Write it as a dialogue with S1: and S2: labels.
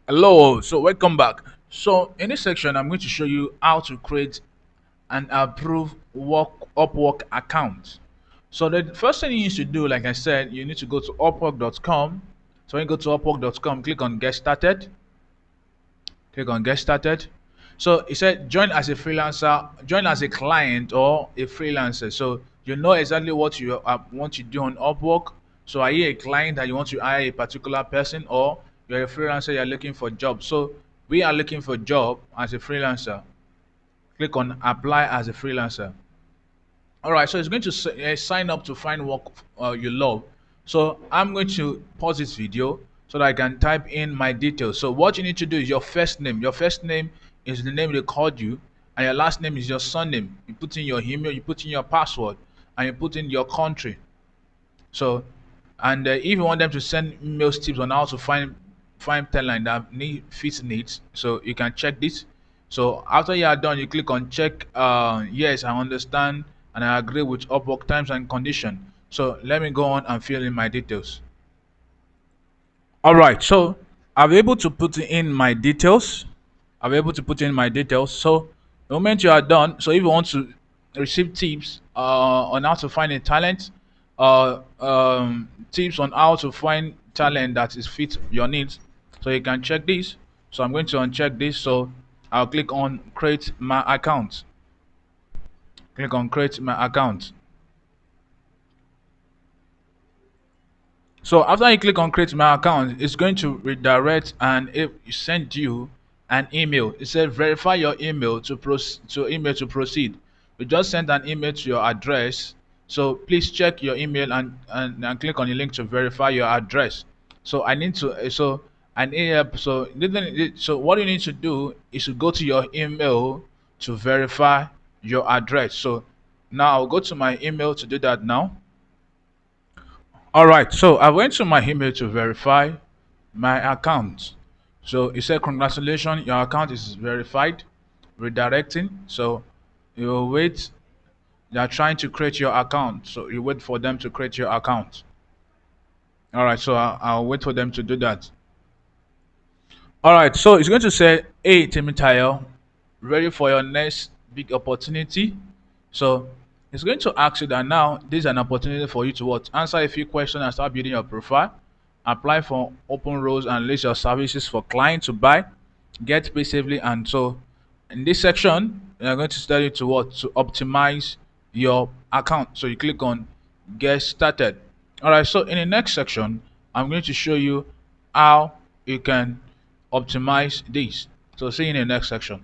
S1: Hello, so welcome back. So in this section, I'm going to show you how to create and approve Upwork account. So the first thing you need to do, like I said, you need to go to upwork.com. So when you go to upwork.com, click on get started. Click on get started. So it said join as a freelancer, join as a client or a freelancer. So you know exactly what you want to do on Upwork. So are you a client that you want to hire a particular person, or you're a freelancer, you're looking for jobs? So we are looking for job as a freelancer. Click on apply as a freelancer. All right, so it's going to sign up to find work you love. So I'm going to pause this video so that I can type in my details. So what you need to do is your first name. Your first name is the name they called you, and your last name is your surname. You put in your email, you put in your password, and you put in your country. So, and if you want them to send emails tips on how to find talent that fits needs, so you can check this. So after you are done, you click on check. Yes, I understand and I agree with Upwork terms and condition. So let me go on and fill in my details. All right, so I'll be able to put in my details. I'll be able to put in my details. So the moment you are done, so if you want to receive tips on how to find a talent, tips on how to find talent that is fit your needs, so you can check this. So I'm going to uncheck this. So I'll click on create my account. Click on create my account. So after you click on create my account, it's going to redirect and it send you an email. It says verify your email to proceed. We just send an email to your address. So please check your email and click on the link to verify your address. So I need to so I need so what you need to do is to go to your email to verify your address. So now I'll go to my email to do that now. All right, so I went to my email to verify my account. So it said, congratulations, your account is verified, redirecting. So you wait, they are trying to create your account. So you wait for them to create your account. All right, so I'll wait for them to do that. All right, so it's going to say, hey, Timothy, ready for your next big opportunity? So it's going to ask you that now this is an opportunity for you to what? Answer a few questions and start building your profile. Apply for open roles and list your services for clients to buy. Get paid safely. And so in this section, we are going to study to what? To optimize your account. So you click on get started. All right, so in the next section, I'm going to show you how you can optimize this. So see you in the next section.